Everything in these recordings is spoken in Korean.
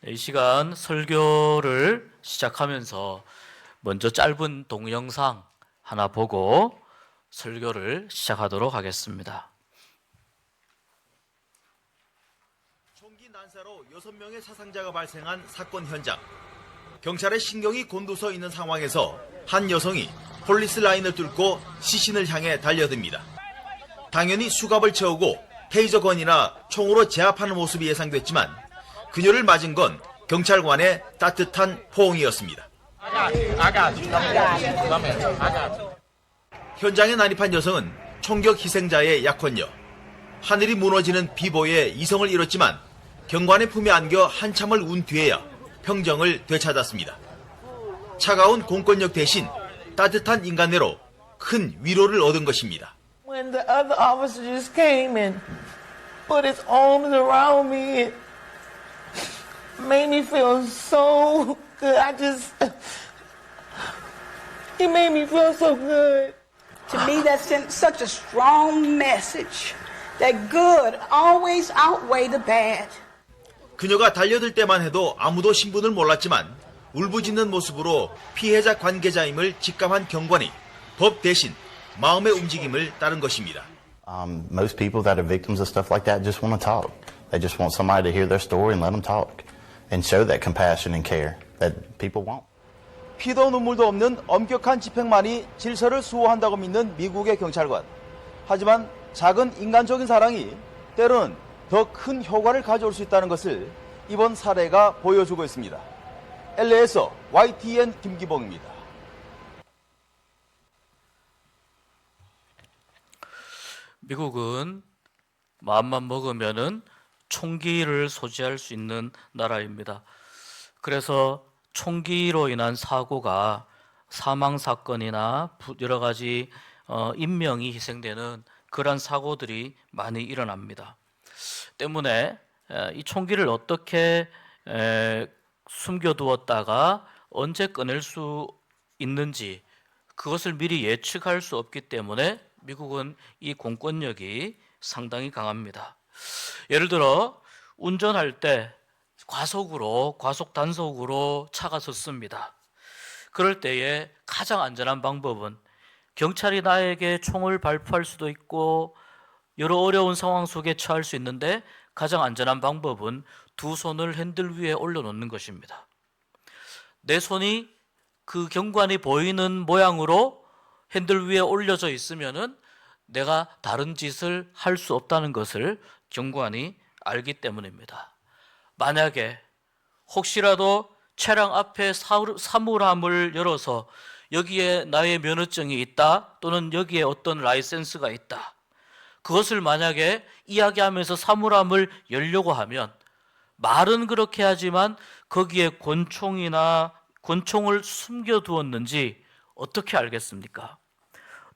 이 시간 설교를 시작하면서 먼저 짧은 동영상 하나 보고 설교를 시작하도록 하겠습니다. 총기 난사로 6명의 사상자가 발생한 사건 현장. 경찰의 신경이 곤두서 있는 상황에서 한 여성이 폴리스 라인을 뚫고 시신을 향해 달려듭니다. 당연히 수갑을 채우고 테이저건이나 총으로 제압하는 모습이 예상됐지만 그녀를 맞은 건 경찰관의 따뜻한 포옹이었습니다. 현장에 난입한 여성은 총격 희생자의 약혼녀. 하늘이 무너지는 비보에 이성을 잃었지만 경관의 품에 안겨 한참을 운 뒤에야 평정을 되찾았습니다. 차가운 공권력 대신 따뜻한 인간애로 큰 위로를 얻은 것입니다. When the other officer just came and put his arms around me, it made me feel so good. It made me feel so good. To me, that sent such a strong message that good always outweigh the bad. 그녀가 달려들 때만 해도 아무도 신분을 몰랐지만 울부짖는 모습으로 피해자 관계자임을 직감한 경관이 법 대신 마음의 움직임을 따른 것입니다. Most people that are victims of stuff like that just want to talk. They just want somebody to hear their story and let them talk and show that compassion and care that people won't. 피도 눈물도 없는 엄격한 집행만이 질서를 수호한다고 믿는 미국의 경찰관. 하지만 작은 인간적인 사랑이 때로는 더 큰 효과를 가져올 수 있다는 것을 이번 사례가 보여주고 있습니다. LA에서 YTN 김기봉입니다. 미국은 마음만 먹으면은 총기를 소지할 수 있는 나라입니다. 그래서 총기로 인한 사고가 사망 사건이나 여러 가지 인명이 희생되는 그런 사고들이 많이 일어납니다. 때문에 이 총기를 어떻게 숨겨두었다가 언제 꺼낼 수 있는지 그것을 미리 예측할 수 없기 때문에 미국은 이 공권력이 상당히 강합니다. 예를 들어 운전할 때 과속 단속으로 차가 섰습니다. 그럴 때에 가장 안전한 방법은 경찰이 나에게 총을 발포할 수도 있고 여러 어려운 상황 속에 처할 수 있는데 가장 안전한 방법은 두 손을 핸들 위에 올려놓는 것입니다. 내 손이 그 경관이 보이는 모양으로 핸들 위에 올려져 있으면은 내가 다른 짓을 할 수 없다는 것을 경관이 알기 때문입니다. 만약에 혹시라도 차량 앞에 사물함을 열어서 여기에 나의 면허증이 있다 또는 여기에 어떤 라이센스가 있다. 그것을 만약에 이야기하면서 사물함을 열려고 하면 말은 그렇게 하지만 거기에 권총을 숨겨두었는지 어떻게 알겠습니까?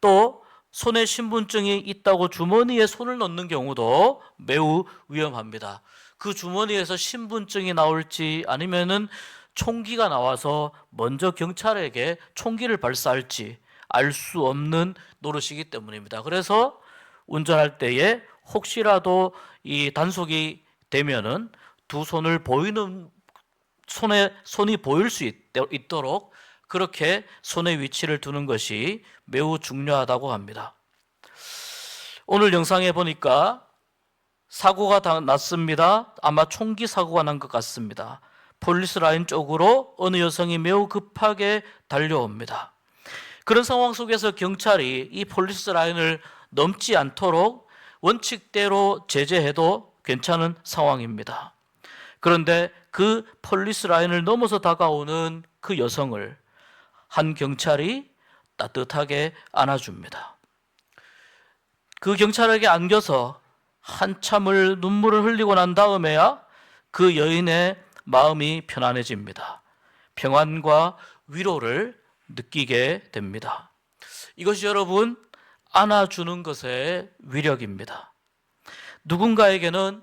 또 손에 신분증이 있다고 주머니에 손을 넣는 경우도 매우 위험합니다. 그 주머니에서 신분증이 나올지 아니면은 총기가 나와서 먼저 경찰에게 총기를 발사할지 알 수 없는 노릇이기 때문입니다. 그래서 운전할 때에 혹시라도 이 단속이 되면은 두 손을 보이는 손이 보일 수 있도록 그렇게 손의 위치를 두는 것이 매우 중요하다고 합니다. 오늘 영상에 보니까 사고가 났습니다. 아마 총기 사고가 난 것 같습니다. 폴리스 라인 쪽으로 어느 여성이 매우 급하게 달려옵니다. 그런 상황 속에서 경찰이 이 폴리스 라인을 넘지 않도록 원칙대로 제재해도 괜찮은 상황입니다. 그런데 그 폴리스 라인을 넘어서 다가오는 그 여성을 한 경찰이 따뜻하게 안아줍니다. 그 경찰에게 안겨서 한참을 눈물을 흘리고 난 다음에야 그 여인의 마음이 편안해집니다. 평안과 위로를 느끼게 됩니다. 이것이 여러분 안아주는 것의 위력입니다. 누군가에게는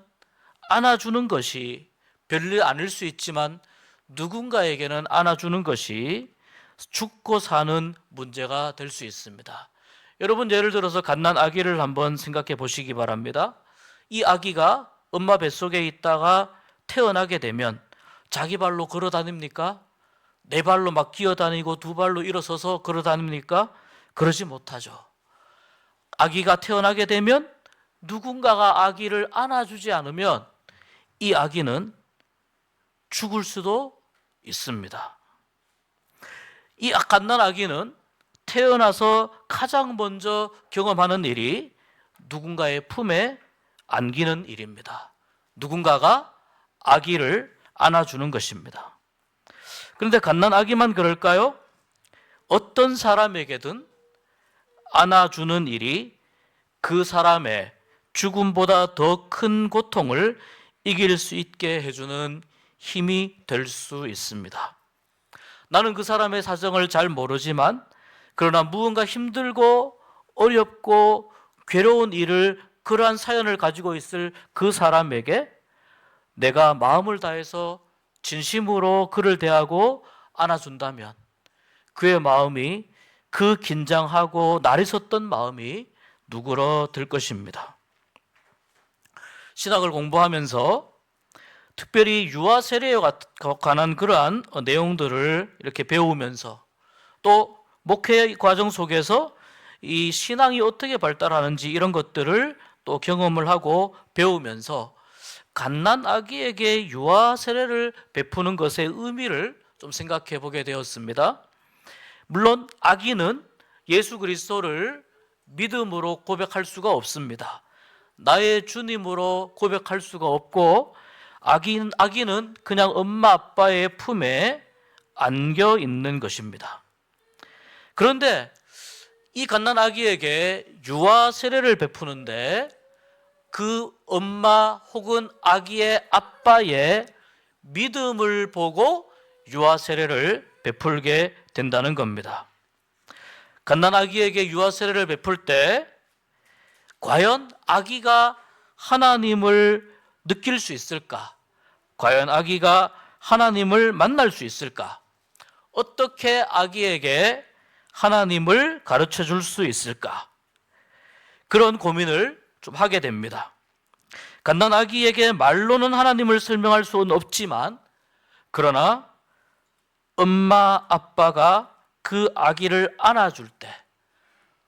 안아주는 것이 별일 아닐 수 있지만 누군가에게는 안아주는 것이 죽고 사는 문제가 될 수 있습니다. 여러분 예를 들어서 갓난 아기를 한번 생각해 보시기 바랍니다. 이 아기가 엄마 뱃속에 있다가 태어나게 되면 자기 발로 걸어 다닙니까? 네 발로 막 기어 다니고 두 발로 일어서서 걸어 다닙니까? 그러지 못하죠. 아기가 태어나게 되면 누군가가 아기를 안아주지 않으면 이 아기는 죽을 수도 있습니다. 이 갓난 아기는 태어나서 가장 먼저 경험하는 일이 누군가의 품에 안기는 일입니다. 누군가가 아기를 안아주는 것입니다. 그런데 갓난 아기만 그럴까요? 어떤 사람에게든 안아주는 일이 그 사람의 죽음보다 더 큰 고통을 이길 수 있게 해주는 힘이 될 수 있습니다. 나는 그 사람의 사정을 잘 모르지만 그러나 무언가 힘들고 어렵고 괴로운 일을 그러한 사연을 가지고 있을 그 사람에게 내가 마음을 다해서 진심으로 그를 대하고 안아준다면 그의 마음이 그 긴장하고 날이 섰던 마음이 누그러들 것입니다. 신학을 공부하면서 특별히 유아 세례에 관한 그러한 내용들을 이렇게 배우면서 또 목회 과정 속에서 이 신앙이 어떻게 발달하는지 이런 것들을 또 경험을 하고 배우면서 갓난 아기에게 유아 세례를 베푸는 것의 의미를 좀 생각해 보게 되었습니다. 물론 아기는 예수 그리스도를 믿음으로 고백할 수가 없습니다. 나의 주님으로 고백할 수가 없고 아기는 그냥 엄마 아빠의 품에 안겨 있는 것입니다. 그런데 이 갓난 아기에게 유아 세례를 베푸는데 그 엄마 혹은 아기의 아빠의 믿음을 보고 유아 세례를 베풀게 된다는 겁니다. 갓난 아기에게 유아 세례를 베풀 때 과연 아기가 하나님을 느낄 수 있을까? 과연 아기가 하나님을 만날 수 있을까? 어떻게 아기에게 하나님을 가르쳐 줄 수 있을까? 그런 고민을 좀 하게 됩니다. 갓난 아기에게 말로는 하나님을 설명할 수는 없지만 그러나 엄마 아빠가 그 아기를 안아줄 때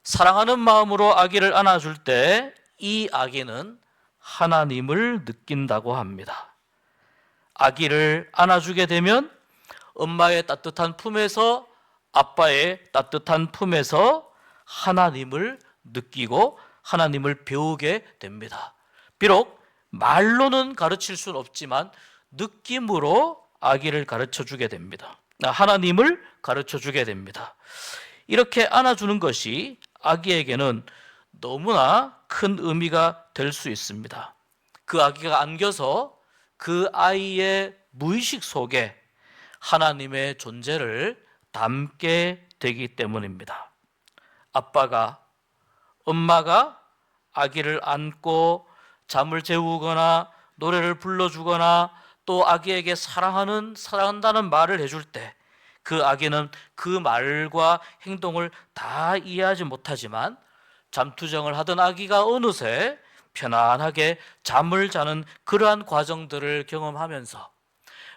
사랑하는 마음으로 아기를 안아줄 때 이 아기는 하나님을 느낀다고 합니다. 아기를 안아주게 되면 엄마의 따뜻한 품에서 아빠의 따뜻한 품에서 하나님을 느끼고 하나님을 배우게 됩니다. 비록 말로는 가르칠 수는 없지만 느낌으로 아기를 가르쳐 주게 됩니다. 하나님을 가르쳐 주게 됩니다. 이렇게 안아주는 것이 아기에게는 너무나 큰 의미가 될 수 있습니다. 그 아기가 안겨서 그 아이의 무의식 속에 하나님의 존재를 담게 되기 때문입니다. 아빠가, 엄마가 아기를 안고 잠을 재우거나 노래를 불러주거나 또 아기에게 사랑한다는 말을 해줄 때 그 아기는 그 말과 행동을 다 이해하지 못하지만 잠투정을 하던 아기가 어느새 편안하게 잠을 자는 그러한 과정들을 경험하면서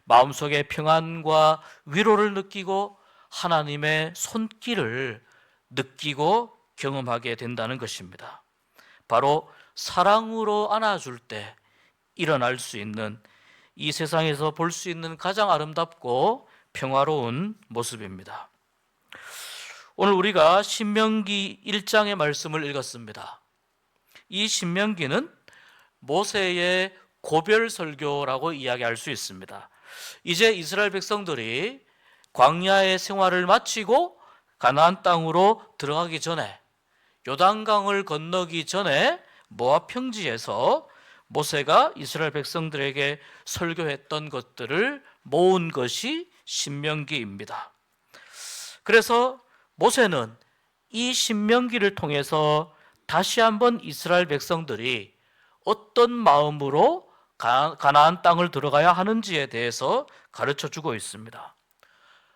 마음속에 평안과 위로를 느끼고 하나님의 손길을 느끼고 경험하게 된다는 것입니다. 바로 사랑으로 안아줄 때 일어날 수 있는 이 세상에서 볼 수 있는 가장 아름답고 평화로운 모습입니다. 오늘 우리가 신명기 1장의 말씀을 읽었습니다. 이 신명기는 모세의 고별 설교라고 이야기할 수 있습니다. 이제 이스라엘 백성들이 광야의 생활을 마치고 가나안 땅으로 들어가기 전에 요단강을 건너기 전에 모압 평지에서 모세가 이스라엘 백성들에게 설교했던 것들을 모은 것이 신명기입니다. 그래서 모세는 이 신명기를 통해서 다시 한번 이스라엘 백성들이 어떤 마음으로 가나안 땅을 들어가야 하는지에 대해서 가르쳐 주고 있습니다.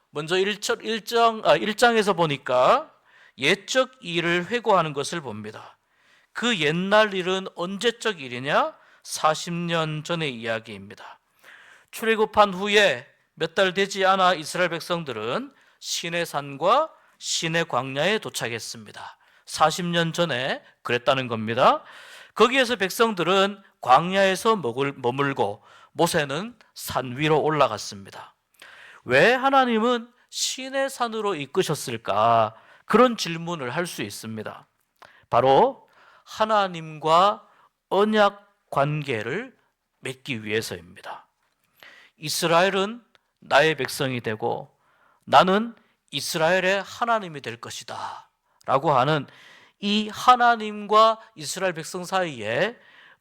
먼저 1장에서 보니까 옛적 일을 회고하는 것을 봅니다. 그 옛날 일은 언제적 일이냐? 40년 전의 이야기입니다. 출애굽한 후에 몇 달 되지 않아 이스라엘 백성들은 시내산과 시내 광야에 도착했습니다. 40년 전에 그랬다는 겁니다. 거기에서 백성들은 광야에서 머물고 모세는 산 위로 올라갔습니다. 왜 하나님은 시내산으로 이끄셨을까? 그런 질문을 할 수 있습니다. 바로 하나님과 언약 관계를 맺기 위해서입니다. 이스라엘은 나의 백성이 되고 나는 이스라엘의 하나님이 될 것이다 라고 하는 이 하나님과 이스라엘 백성 사이에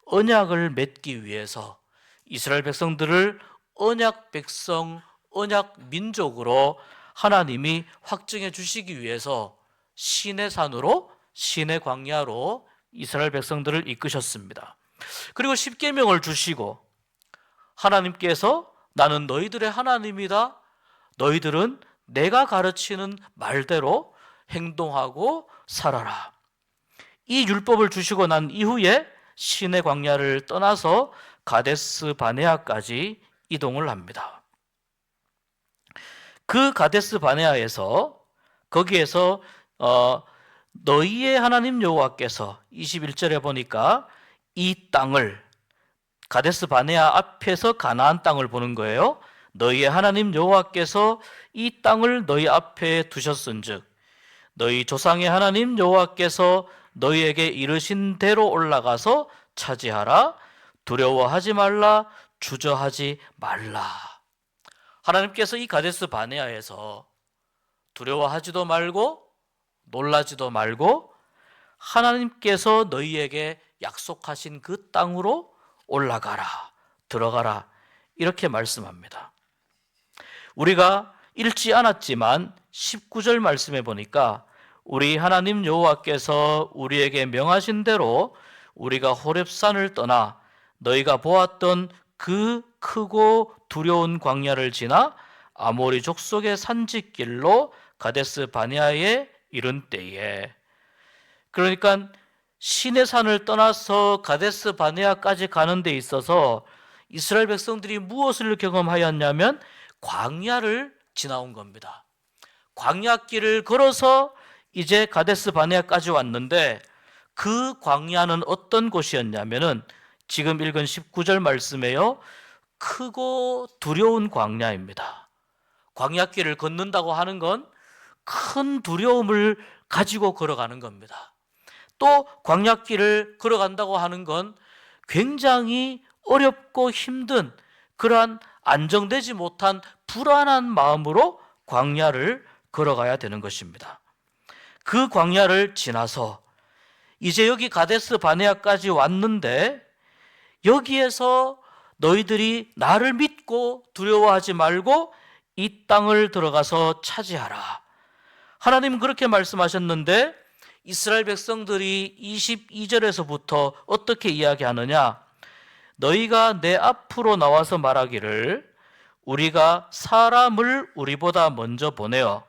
언약을 맺기 위해서 이스라엘 백성들을 언약 백성, 언약 민족으로 하나님이 확증해 주시기 위해서 시내산으로, 시내 광야로 이스라엘 백성들을 이끄셨습니다. 그리고 십계명을 주시고 하나님께서 나는 너희들의 하나님이다. 너희들은 내가 가르치는 말대로 행동하고 살아라. 이 율법을 주시고 난 이후에 시내 광야를 떠나서 가데스 바네아까지 이동을 합니다. 그 가데스 바네아에서 거기에서 너희의 하나님 여호와께서 21절에 보니까 이 땅을 가데스 바네아 앞에서 가나안 땅을 보는 거예요. 너희의 하나님 여호와께서 이 땅을 너희 앞에 두셨은즉 너희 조상의 하나님 여호와께서 너희에게 이르신 대로 올라가서 차지하라. 두려워하지 말라. 주저하지 말라. 하나님께서 이 가데스 바네아에서 두려워하지도 말고 놀라지도 말고 하나님께서 너희에게 약속하신 그 땅으로 올라가라, 들어가라 이렇게 말씀합니다. 우리가 읽지 않았지만 19절 말씀해 보니까 우리 하나님 여호와께서 우리에게 명하신 대로 우리가 호렙산을 떠나 너희가 보았던 그 크고 두려운 광야를 지나 아모리 족속의 산지길로 가데스 바네아에 이른 때에, 그러니까 시내산을 떠나서 가데스 바네아까지 가는 데 있어서 이스라엘 백성들이 무엇을 경험하였냐면 광야를 지나온 겁니다. 광야길을 걸어서 이제 가데스 바네아까지 왔는데 그 광야는 어떤 곳이었냐면은 지금 읽은 19절 말씀에요. 크고 두려운 광야입니다. 광야길을 걷는다고 하는 건 큰 두려움을 가지고 걸어가는 겁니다. 또 광야길을 걸어간다고 하는 건 굉장히 어렵고 힘든 그러한 안정되지 못한 불안한 마음으로 광야를 걸어가야 되는 것입니다. 그 광야를 지나서 이제 여기 가데스 바네아까지 왔는데 여기에서 너희들이 나를 믿고 두려워하지 말고 이 땅을 들어가서 차지하라. 하나님은 그렇게 말씀하셨는데 이스라엘 백성들이 22절에서부터 어떻게 이야기하느냐? 너희가 내 앞으로 나와서 말하기를 우리가 사람을 우리보다 먼저 보내어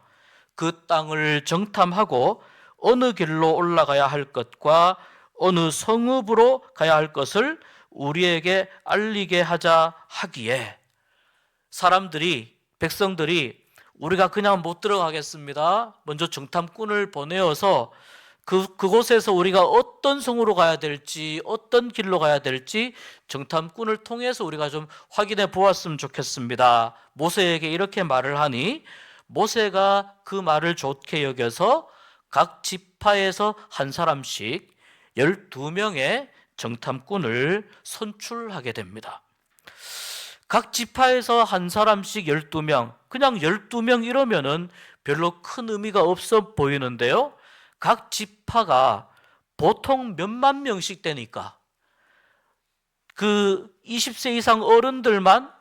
그 땅을 정탐하고 어느 길로 올라가야 할 것과 어느 성읍으로 가야 할 것을 우리에게 알리게 하자 하기에, 사람들이, 백성들이 우리가 그냥 못 들어가겠습니다. 먼저 정탐꾼을 보내어서 그곳에서 우리가 어떤 성으로 가야 될지, 어떤 길로 가야 될지 정탐꾼을 통해서 우리가 좀 확인해 보았으면 좋겠습니다. 모세에게 이렇게 말을 하니 모세가 그 말을 좋게 여겨서 각 지파에서 한 사람씩 12명의 정탐꾼을 선출하게 됩니다. 각 지파에서 한 사람씩 12명, 그냥 12명 이러면은 별로 큰 의미가 없어 보이는데요. 각 지파가 보통 몇만 명씩 되니까 그 20세 이상 어른들만,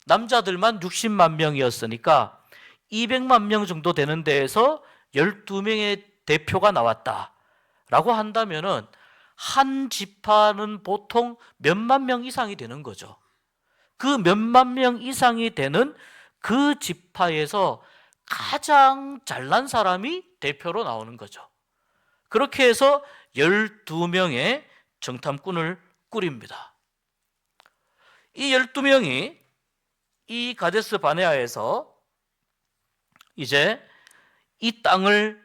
남자들만 60만 명이었으니까 200만 명 정도 되는 데에서 12명의 대표가 나왔다라고 한다면은 한 지파는 보통 몇만 명 이상이 되는 거죠. 그 몇만 명 이상이 되는 그 지파에서 가장 잘난 사람이 대표로 나오는 거죠. 그렇게 해서 12명의 정탐꾼을 꾸립니다. 이 12명이 이 가데스 바네아에서 이제 이 땅을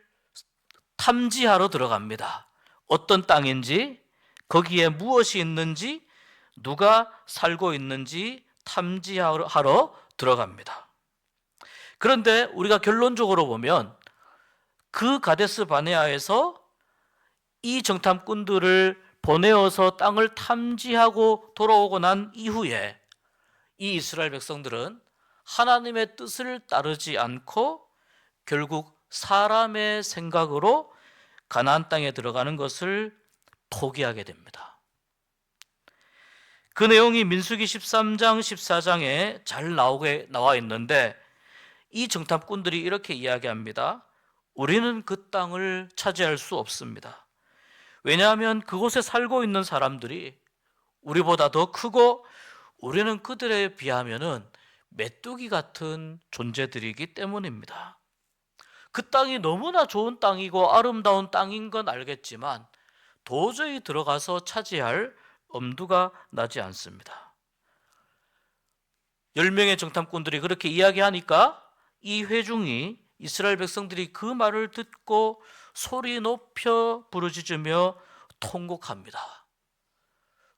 탐지하러 들어갑니다. 어떤 땅인지, 거기에 무엇이 있는지, 누가 살고 있는지 탐지하러 들어갑니다. 그런데 우리가 결론적으로 보면 그 가데스 바네아에서 이 정탐꾼들을 보내어서 땅을 탐지하고 돌아오고 난 이후에 이 이스라엘 백성들은 하나님의 뜻을 따르지 않고 결국 사람의 생각으로 가나안 땅에 들어가는 것을 포기하게 됩니다. 그 내용이 민수기 13장, 14장에 잘 나와 있는데 이 정탐꾼들이 이렇게 이야기합니다. 우리는 그 땅을 차지할 수 없습니다. 왜냐하면 그곳에 살고 있는 사람들이 우리보다 더 크고 우리는 그들에 비하면 메뚜기 같은 존재들이기 때문입니다. 그 땅이 너무나 좋은 땅이고 아름다운 땅인 건 알겠지만 도저히 들어가서 차지할 엄두가 나지 않습니다. 10명의 정탐꾼들이 그렇게 이야기하니까 이 회중이 이스라엘 백성들이 그 말을 듣고 소리 높여 부르짖으며 통곡합니다.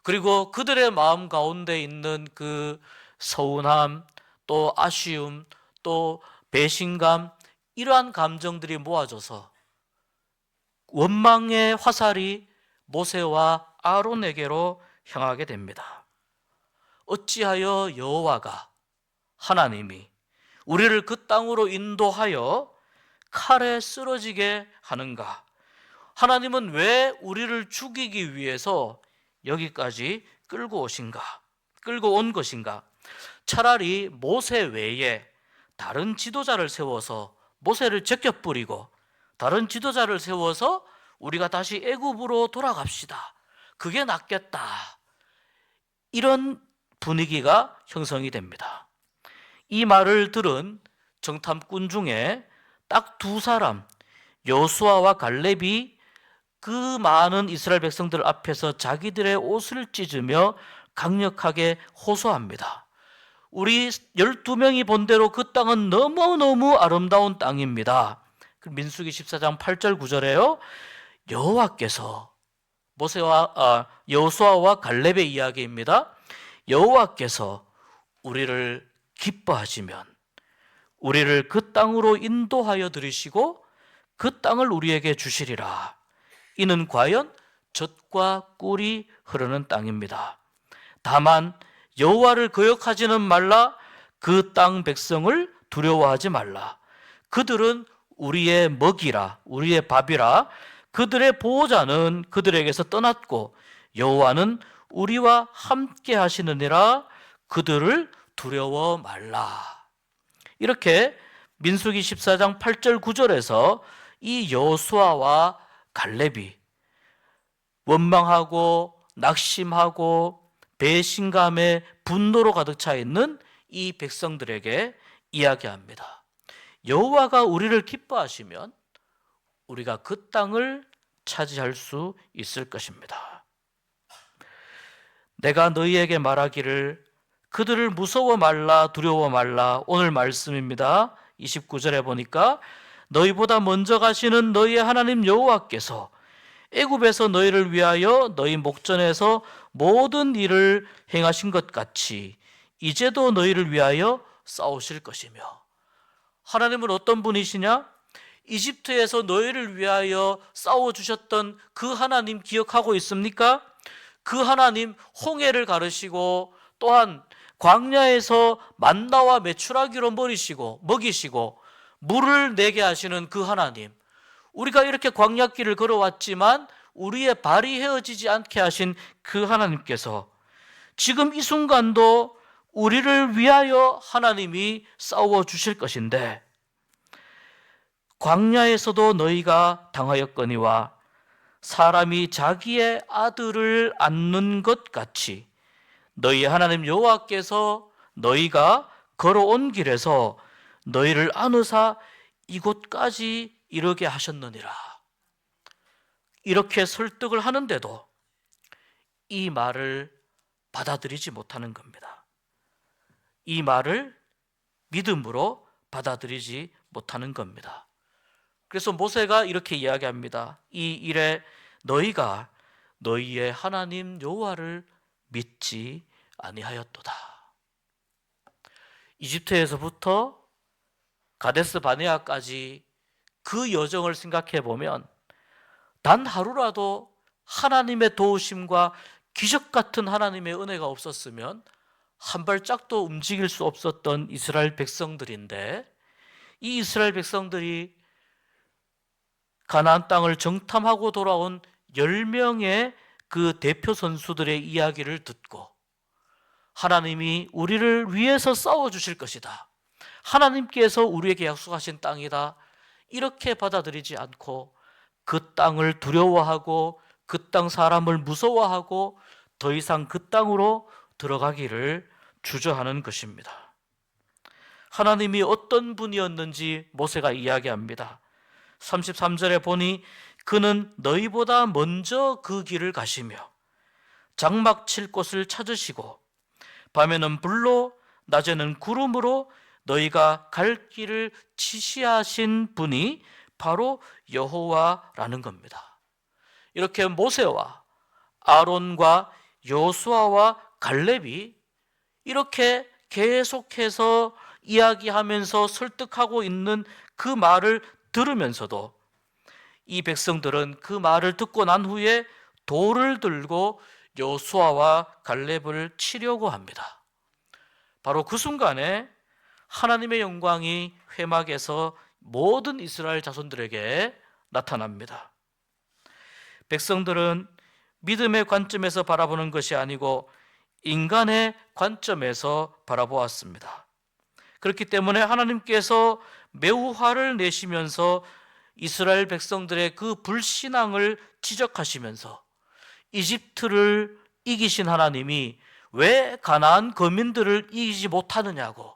그리고 그들의 마음 가운데 있는 그 서운함, 또 아쉬움, 또 배신감, 이러한 감정들이 모아져서 원망의 화살이 모세와 아론에게로 향하게 됩니다. 어찌하여 여호와가, 하나님이 우리를 그 땅으로 인도하여 칼에 쓰러지게 하는가? 하나님은 왜 우리를 죽이기 위해서 여기까지 끌고 온 것인가? 차라리 모세 외에 다른 지도자를 세워서 모세를 제껴뿌리고 다른 지도자를 세워서 우리가 다시 애굽으로 돌아갑시다. 그게 낫겠다. 이런 분위기가 형성이 됩니다. 이 말을 들은 정탐꾼 중에 딱 2사람, 여호수아와 갈렙이 그 많은 이스라엘 백성들 앞에서 자기들의 옷을 찢으며 강력하게 호소합니다. 우리 12명이 본 대로 그 땅은 너무너무 아름다운 땅입니다. 민수기 14장 8절 9절에요. 여호와께서 여호수아와 갈렙의 이야기입니다. 여호와께서 우리를 기뻐하시면 우리를 그 땅으로 인도하여 들이시고 그 땅을 우리에게 주시리라. 이는 과연 젖과 꿀이 흐르는 땅입니다. 다만 여호와를 거역하지는 말라. 그 땅 백성을 두려워하지 말라. 그들은 우리의 먹이라, 우리의 밥이라. 그들의 보호자는 그들에게서 떠났고 여호와는 우리와 함께 하시느니라. 그들을 두려워 말라. 이렇게 민수기 14장 8절 9절에서 이 여호수아와 갈렙이 원망하고 낙심하고 배신감에 분노로 가득 차 있는 이 백성들에게 이야기합니다. 여호와가 우리를 기뻐하시면 우리가 그 땅을 차지할 수 있을 것입니다. 내가 너희에게 말하기를 그들을 무서워 말라, 두려워 말라. 오늘 말씀입니다. 29절에 보니까 너희보다 먼저 가시는 너희의 하나님 여호와께서 애굽에서 너희를 위하여 너희 목전에서 모든 일을 행하신 것 같이 이제도 너희를 위하여 싸우실 것이며. 하나님은 어떤 분이시냐? 이집트에서 너희를 위하여 싸워주셨던 그 하나님 기억하고 있습니까? 그 하나님 홍해를 가르시고 또한 광야에서 만나와 메추라기로 먹이시고 물을 내게 하시는 그 하나님, 우리가 이렇게 광야길을 걸어왔지만 우리의 발이 헤어지지 않게 하신 그 하나님께서 지금 이 순간도 우리를 위하여 하나님이 싸워주실 것인데, 광야에서도 너희가 당하였거니와 사람이 자기의 아들을 안는 것 같이 너희 하나님 여호와께서 너희가 걸어온 길에서 너희를 안으사 이곳까지 이르게 하셨느니라. 이렇게 설득을 하는데도 이 말을 받아들이지 못하는 겁니다. 이 말을 믿음으로 받아들이지 못하는 겁니다. 그래서 모세가 이렇게 이야기합니다. 이 일에 너희가 너희의 하나님 여호와를 믿지 아니하였도다. 이집트에서부터 가데스 바네아까지 그 여정을 생각해 보면 단 하루라도 하나님의 도우심과 기적 같은 하나님의 은혜가 없었으면 한 발짝도 움직일 수 없었던 이스라엘 백성들인데, 이 이스라엘 백성들이 가나안 땅을 정탐하고 돌아온 10명의 그 대표 선수들의 이야기를 듣고 하나님이 우리를 위해서 싸워주실 것이다, 하나님께서 우리에게 약속하신 땅이다, 이렇게 받아들이지 않고 그 땅을 두려워하고 그 땅 사람을 무서워하고 더 이상 그 땅으로 들어가기를 주저하는 것입니다. 하나님이 어떤 분이었는지 모세가 이야기합니다. 33절에 보니 그는 너희보다 먼저 그 길을 가시며 장막 칠 곳을 찾으시고 밤에는 불로 낮에는 구름으로 너희가 갈 길을 지시하신 분이 바로 여호와라는 겁니다. 이렇게 모세와 아론과 여호수아와 갈렙이 이렇게 계속해서 이야기하면서 설득하고 있는 그 말을 들으면서도 이 백성들은 그 말을 듣고 난 후에 돌을 들고 여호수아와 갈렙을 치려고 합니다. 바로 그 순간에 하나님의 영광이 회막에서 모든 이스라엘 자손들에게 나타납니다. 백성들은 믿음의 관점에서 바라보는 것이 아니고 인간의 관점에서 바라보았습니다. 그렇기 때문에 하나님께서 매우 화를 내시면서 이스라엘 백성들의 그 불신앙을 지적하시면서 이집트를 이기신 하나님이 왜 가나안 거민들을 이기지 못하느냐고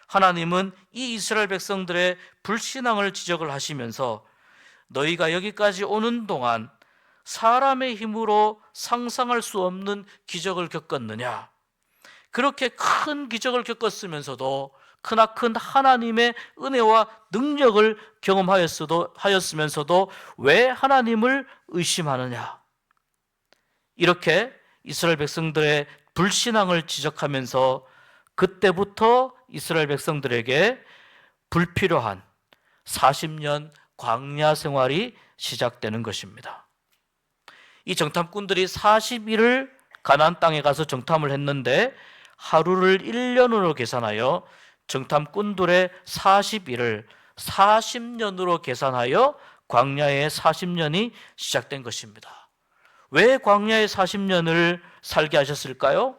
하나님은 이 이스라엘 백성들의 불신앙을 지적을 하시면서 너희가 여기까지 오는 동안 사람의 힘으로 상상할 수 없는 기적을 겪었느냐? 그렇게 큰 기적을 겪었으면서도 크나큰 하나님의 은혜와 능력을 경험하였으면서도 왜 하나님을 의심하느냐? 이렇게 이스라엘 백성들의 불신앙을 지적하면서 그때부터 이스라엘 백성들에게 불필요한 40년 광야 생활이 시작되는 것입니다. 이 정탐꾼들이 40일을 가나안 땅에 가서 정탐을 했는데 하루를 1년으로 계산하여 정탐꾼들의 40일을 40년으로 계산하여 광야의 40년이 시작된 것입니다. 왜 광야의 40년을 살게 하셨을까요?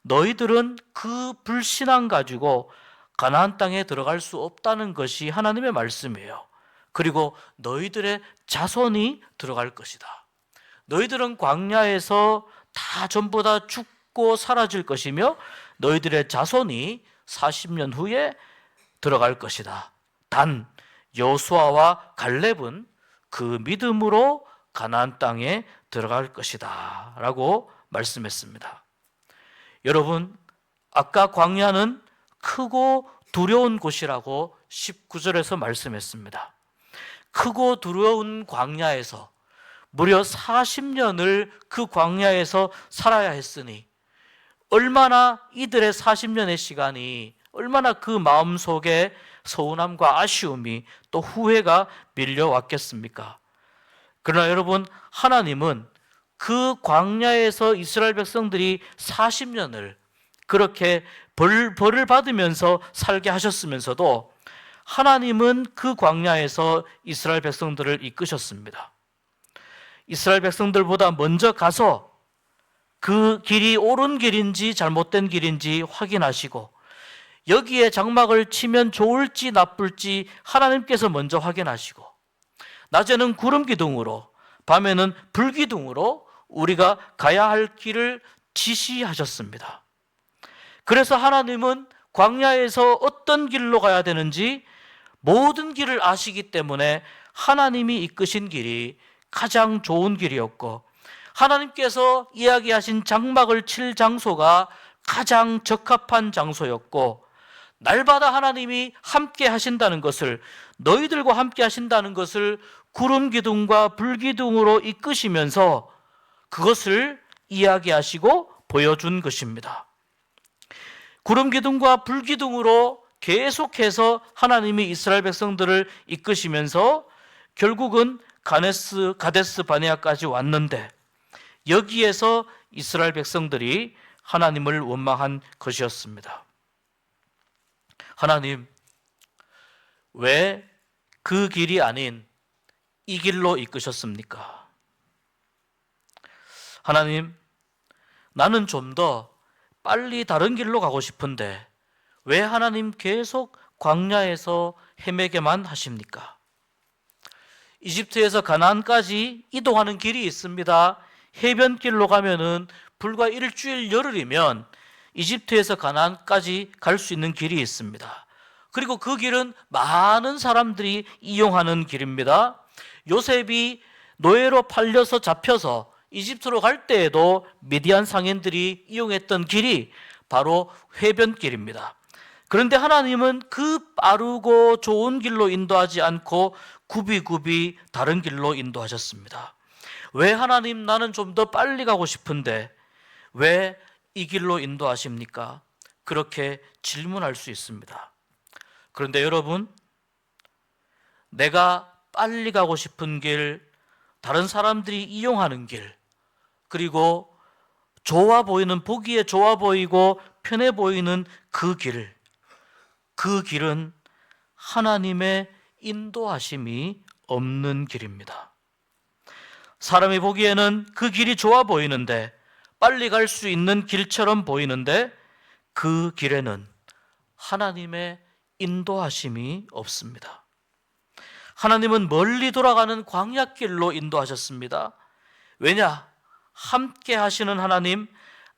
너희들은 그 불신앙 가지고 가나안 땅에 들어갈 수 없다는 것이 하나님의 말씀이에요. 그리고 너희들의 자손이 들어갈 것이다. 너희들은 광야에서 다 전부 다 죽고 사라질 것이며 너희들의 자손이 40년 후에 들어갈 것이다. 단 여호수아와 갈렙은 그 믿음으로 가나안 땅에 들어갈 것이다 라고 말씀했습니다. 여러분, 아까 광야는 크고 두려운 곳이라고 19절에서 말씀했습니다. 크고 두려운 광야에서 무려 40년을 그 광야에서 살아야 했으니 얼마나 이들의 40년의 시간이 얼마나 그 마음속에 서운함과 아쉬움이 또 후회가 밀려왔겠습니까? 그러나 여러분, 하나님은 그 광야에서 이스라엘 백성들이 40년을 그렇게 벌을 받으면서 살게 하셨으면서도 하나님은 그 광야에서 이스라엘 백성들을 이끄셨습니다. 이스라엘 백성들보다 먼저 가서 그 길이 옳은 길인지 잘못된 길인지 확인하시고 여기에 장막을 치면 좋을지 나쁠지 하나님께서 먼저 확인하시고 낮에는 구름 기둥으로 밤에는 불 기둥으로 우리가 가야 할 길을 지시하셨습니다. 그래서 하나님은 광야에서 어떤 길로 가야 되는지 모든 길을 아시기 때문에 하나님이 이끄신 길이 가장 좋은 길이었고 하나님께서 이야기하신 장막을 칠 장소가 가장 적합한 장소였고 날마다 하나님이 함께 하신다는 것을, 너희들과 함께 하신다는 것을 구름 기둥과 불 기둥으로 이끄시면서 그것을 이야기하시고 보여준 것입니다. 구름 기둥과 불 기둥으로 계속해서 하나님이 이스라엘 백성들을 이끄시면서 결국은 가데스 바네아까지 왔는데, 여기에서 이스라엘 백성들이 하나님을 원망한 것이었습니다. 하나님, 왜 그 길이 아닌 이 길로 이끄셨습니까? 하나님, 나는 좀 더 빨리 다른 길로 가고 싶은데 왜 하나님 계속 광야에서 헤매게만 하십니까? 이집트에서 가나안까지 이동하는 길이 있습니다. 해변길로 가면은 불과 일주일 열흘이면 이집트에서 가나안까지 갈 수 있는 길이 있습니다. 그리고 그 길은 많은 사람들이 이용하는 길입니다. 요셉이 노예로 팔려서 잡혀서 이집트로 갈 때에도 미디안 상인들이 이용했던 길이 바로 해변길입니다. 그런데 하나님은 그 빠르고 좋은 길로 인도하지 않고 굽이굽이 다른 길로 인도하셨습니다. 왜 하나님, 나는 좀 더 빨리 가고 싶은데 왜 이 길로 인도하십니까? 그렇게 질문할 수 있습니다. 그런데 여러분, 내가 빨리 가고 싶은 길, 다른 사람들이 이용하는 길, 그리고 좋아 보이는, 보기에 좋아 보이고 편해 보이는 그 길은 하나님의 인도하심이 없는 길입니다. 사람이 보기에는 그 길이 좋아 보이는데, 빨리 갈 수 있는 길처럼 보이는데 그 길에는 하나님의 인도하심이 없습니다. 하나님은 멀리 돌아가는 광야길로 인도하셨습니다. 왜냐? 함께 하시는 하나님,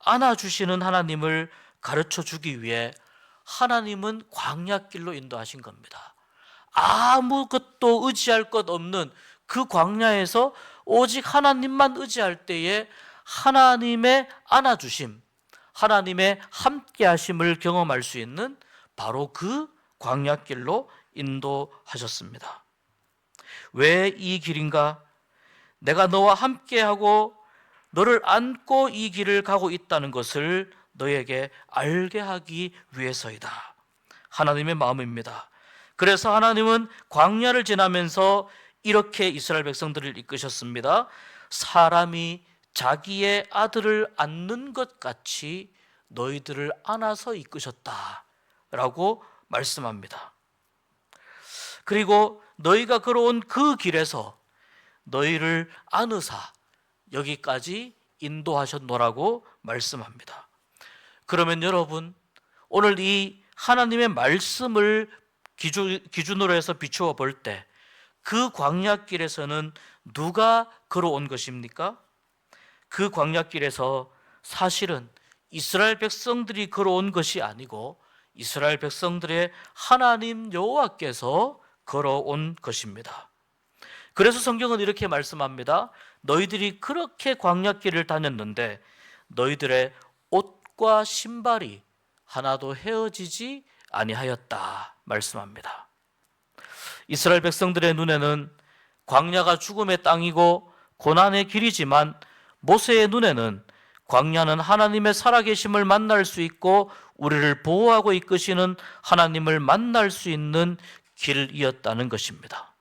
안아주시는 하나님을 가르쳐 주기 위해 하나님은 광야길로 인도하신 겁니다. 아무것도 의지할 것 없는 그 광야에서 오직 하나님만 의지할 때에 하나님의 안아주심, 하나님의 함께하심을 경험할 수 있는 바로 그 광야길로 인도하셨습니다. 왜 이 길인가? 내가 너와 함께하고 너를 안고 이 길을 가고 있다는 것을 너에게 알게 하기 위해서이다. 하나님의 마음입니다. 그래서 하나님은 광야를 지나면서 이렇게 이스라엘 백성들을 이끄셨습니다. 사람이 자기의 아들을 안는 것 같이 너희들을 안아서 이끄셨다라고 말씀합니다. 그리고 너희가 걸어온 그 길에서 너희를 안으사 여기까지 인도하셨노라고 말씀합니다. 그러면 여러분, 오늘 이 하나님의 말씀을 기준으로 해서 비추어 볼 때 그 광야길에서는 누가 걸어온 것입니까? 그 광야길에서 사실은 이스라엘 백성들이 걸어온 것이 아니고 이스라엘 백성들의 하나님 여호와께서 걸어온 것입니다. 그래서 성경은 이렇게 말씀합니다. 너희들이 그렇게 광야길을 다녔는데 너희들의 옷과 신발이 하나도 헤어지지 아니하였다 말씀합니다. 이스라엘 백성들의 눈에는 광야가 죽음의 땅이고 고난의 길이지만 모세의 눈에는 광야는 하나님의 살아계심을 만날 수 있고 우리를 보호하고 이끄시는 하나님을 만날 수 있는 길이었다는 것입니다.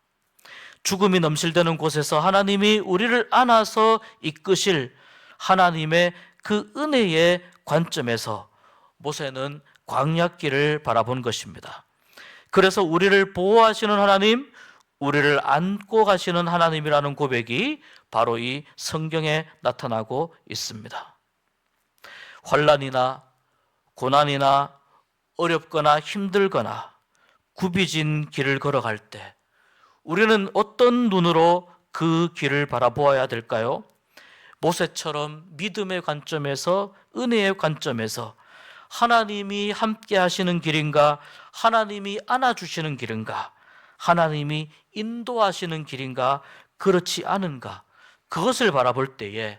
죽음이 넘실대는 곳에서 하나님이 우리를 안아서 이끄실 하나님의 그 은혜의 관점에서 모세는 광야길을 바라본 것입니다. 그래서 우리를 보호하시는 하나님, 우리를 안고 가시는 하나님이라는 고백이 바로 이 성경에 나타나고 있습니다. 환난이나 고난이나 어렵거나 힘들거나 굽이진 길을 걸어갈 때 우리는 어떤 눈으로 그 길을 바라보아야 될까요? 모세처럼 믿음의 관점에서, 은혜의 관점에서 하나님이 함께 하시는 길인가, 하나님이 안아주시는 길인가, 하나님이 인도하시는 길인가, 그렇지 않은가, 그것을 바라볼 때에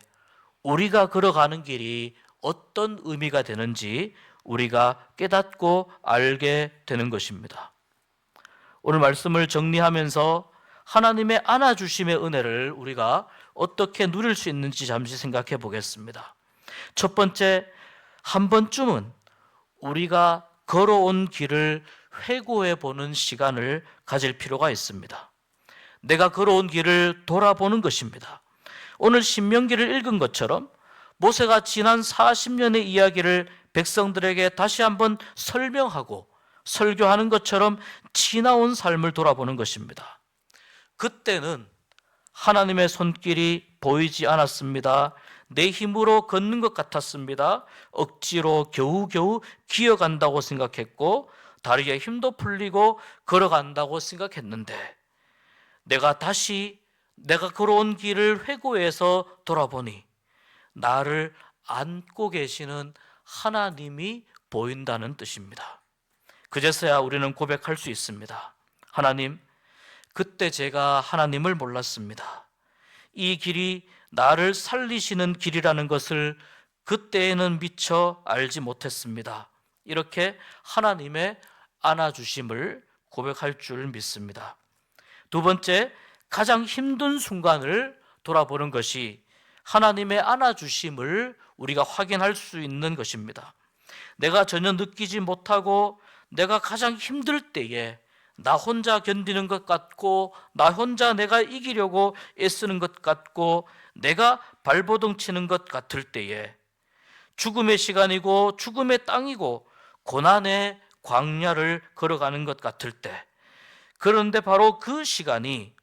우리가 걸어가는 길이 어떤 의미가 되는지 우리가 깨닫고 알게 되는 것입니다. 오늘 말씀을 정리하면서 하나님의 안아주심의 은혜를 우리가 어떻게 누릴 수 있는지 잠시 생각해 보겠습니다. 첫 번째, 한 번쯤은 우리가 걸어온 길을 회고해 보는 시간을 가질 필요가 있습니다. 내가 걸어온 길을 돌아보는 것입니다. 오늘 신명기를 읽은 것처럼 모세가 지난 40년의 이야기를 백성들에게 다시 한번 설명하고 설교하는 것처럼 지나온 삶을 돌아보는 것입니다. 그때는 하나님의 손길이 보이지 않았습니다. 내 힘으로 걷는 것 같았습니다. 억지로 겨우겨우 기어간다고 생각했고 다리에 힘도 풀리고 걸어간다고 생각했는데 내가 다시 내가 걸어온 길을 회고해서 돌아보니 나를 안고 계시는 하나님이 보인다는 뜻입니다. 그제서야 우리는 고백할 수 있습니다. 하나님, 그때 제가 하나님을 몰랐습니다. 이 길이 나를 살리시는 길이라는 것을 그때에는 미처 알지 못했습니다. 이렇게 하나님의 안아주심을 고백할 줄 믿습니다. 두 번째, 가장 힘든 순간을 돌아보는 것이 하나님의 안아주심을 우리가 확인할 수 있는 것입니다. 내가 전혀 느끼지 못하고 내가 가장 힘들 때에 나 혼자 견디는 것 같고 나 혼자 내가 이기려고 애쓰는 것 같고 내가 발버둥 치는 것 같을 때에 죽음의 시간이고 죽음의 땅이고 고난의 광야를 걸어가는 것 같을 때, 그런데 바로 그 시간이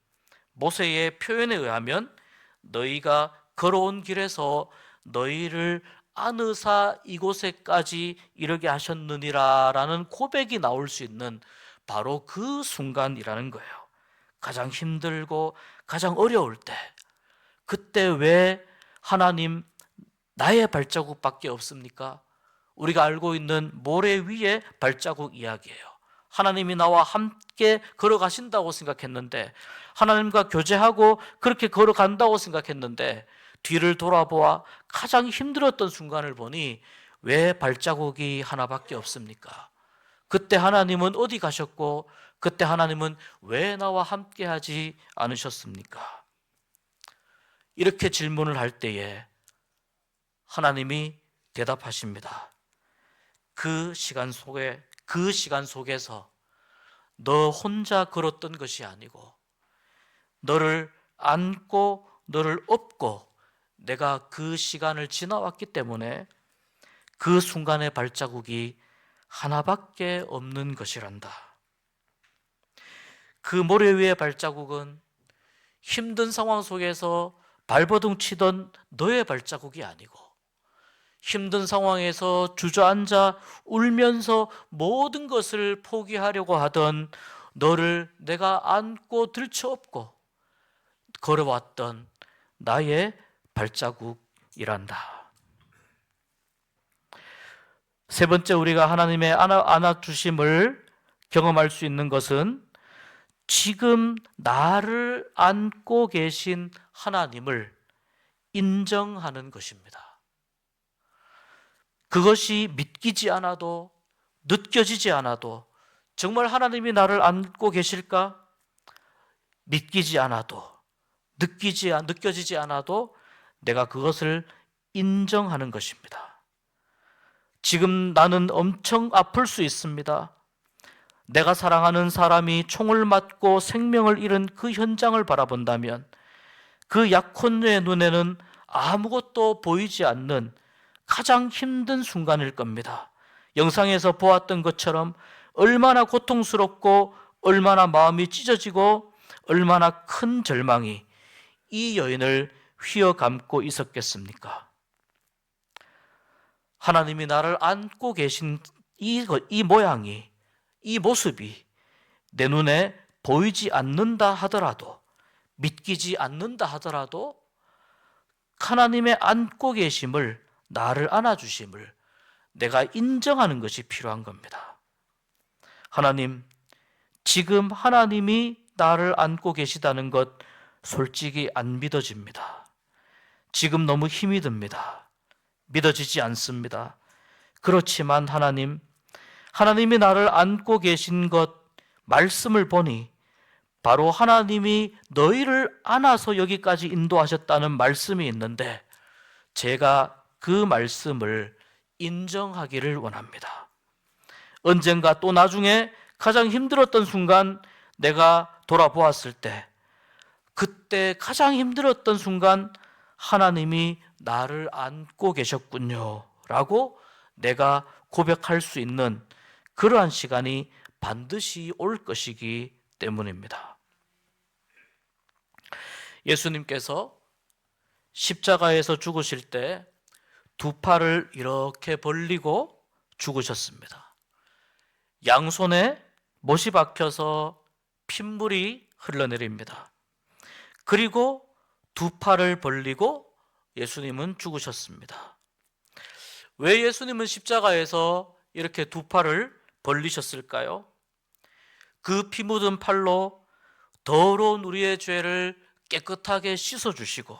모세의 표현에 의하면 너희가 걸어온 길에서 너희를 안으사 이곳에까지 이르게 하셨느니라 라는 고백이 나올 수 있는 바로 그 순간이라는 거예요. 가장 힘들고 가장 어려울 때, 그때 왜 하나님 나의 발자국밖에 없습니까? 우리가 알고 있는 모래 위의 발자국 이야기예요. 하나님이 나와 함께 걸어가신다고 생각했는데, 하나님과 교제하고 그렇게 걸어간다고 생각했는데 뒤를 돌아보아 가장 힘들었던 순간을 보니 왜 발자국이 하나밖에 없습니까? 그때 하나님은 어디 가셨고 그때 하나님은 왜 나와 함께 하지 않으셨습니까? 이렇게 질문을 할 때에 하나님이 대답하십니다. 그 시간 속에서 너 혼자 걸었던 것이 아니고 너를 안고 너를 업고 내가 그 시간을 지나왔기 때문에 그 순간의 발자국이 하나밖에 없는 것이란다. 그 모래 위의 발자국은 힘든 상황 속에서 발버둥 치던 너의 발자국이 아니고 힘든 상황에서 주저앉아 울면서 모든 것을 포기하려고 하던 너를 내가 안고 들쳐업고 걸어왔던 나의 발자국이란다. 세 번째, 우리가 하나님의 안아주심을 경험할 수 있는 것은 지금 나를 안고 계신 하나님을 인정하는 것입니다. 그것이 믿기지 않아도 느껴지지 않아도 정말 하나님이 나를 안고 계실까? 믿기지 않아도 느껴지지 않아도 내가 그것을 인정하는 것입니다. 지금 나는 엄청 아플 수 있습니다. 내가 사랑하는 사람이 총을 맞고 생명을 잃은 그 현장을 바라본다면 그 약혼녀의 눈에는 아무것도 보이지 않는 가장 힘든 순간일 겁니다. 영상에서 보았던 것처럼 얼마나 고통스럽고 얼마나 마음이 찢어지고 얼마나 큰 절망이 이 여인을 휘어감고 있었겠습니까? 하나님이 나를 안고 계신 이 모양이, 이 모습이 내 눈에 보이지 않는다 하더라도, 믿기지 않는다 하더라도 하나님의 안고 계심을, 나를 안아주심을 내가 인정하는 것이 필요한 겁니다. 하나님, 지금 하나님이 나를 안고 계시다는 것 솔직히 안 믿어집니다. 지금 너무 힘이 듭니다. 믿어지지 않습니다. 그렇지만 하나님이 나를 안고 계신 것, 말씀을 보니 바로 하나님이 너희를 안아서 여기까지 인도하셨다는 말씀이 있는데 제가 그 말씀을 인정하기를 원합니다. 언젠가 또 나중에 가장 힘들었던 순간 내가 돌아보았을 때 그때 가장 힘들었던 순간 하나님이 나를 안고 계셨군요 라고 내가 고백할 수 있는 그러한 시간이 반드시 올 것이기 때문입니다. 예수님께서 십자가에서 죽으실 때 두 팔을 이렇게 벌리고 죽으셨습니다. 양손에 못이 박혀서 핏물이 흘러내립니다. 그리고 두 팔을 벌리고 예수님은 죽으셨습니다. 왜 예수님은 십자가에서 이렇게 두 팔을 벌리셨을까요? 그 피 묻은 팔로 더러운 우리의 죄를 깨끗하게 씻어주시고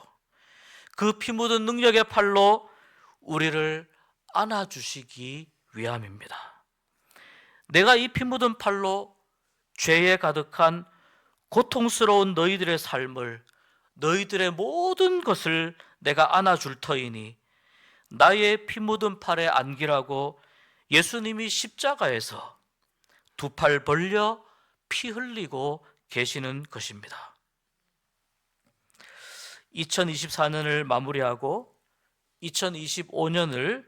그 피 묻은 능력의 팔로 우리를 안아주시기 위함입니다. 내가 이 피 묻은 팔로 죄에 가득한 고통스러운 너희들의 삶을, 너희들의 모든 것을 내가 안아줄 터이니 나의 피 묻은 팔에 안기라고 예수님이 십자가에서 두 팔 벌려 피 흘리고 계시는 것입니다. 2024년을 마무리하고 2025년을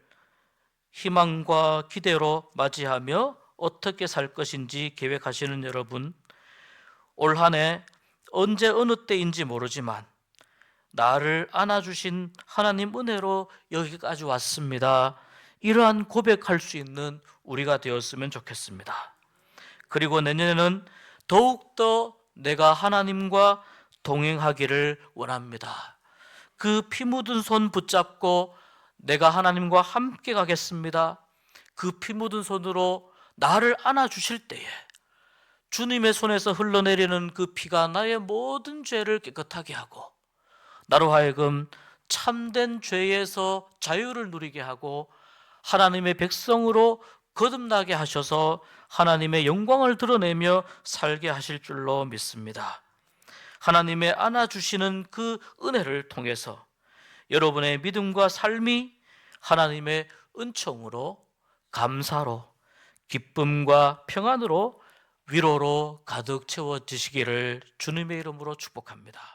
희망과 기대로 맞이하며 어떻게 살 것인지 계획하시는 여러분, 올 한 해 언제 어느 때인지 모르지만 나를 안아주신 하나님 은혜로 여기까지 왔습니다. 이러한 고백할 수 있는 우리가 되었으면 좋겠습니다. 그리고 내년에는 더욱더 내가 하나님과 동행하기를 원합니다. 그 피 묻은 손 붙잡고 내가 하나님과 함께 가겠습니다. 그 피 묻은 손으로 나를 안아주실 때에 주님의 손에서 흘러내리는 그 피가 나의 모든 죄를 깨끗하게 하고 나로 하여금 참된 죄에서 자유를 누리게 하고 하나님의 백성으로 거듭나게 하셔서 하나님의 영광을 드러내며 살게 하실 줄로 믿습니다. 하나님의 안아주시는 그 은혜를 통해서 여러분의 믿음과 삶이 하나님의 은총으로, 감사로, 기쁨과 평안으로, 위로로 가득 채워지시기를 주님의 이름으로 축복합니다.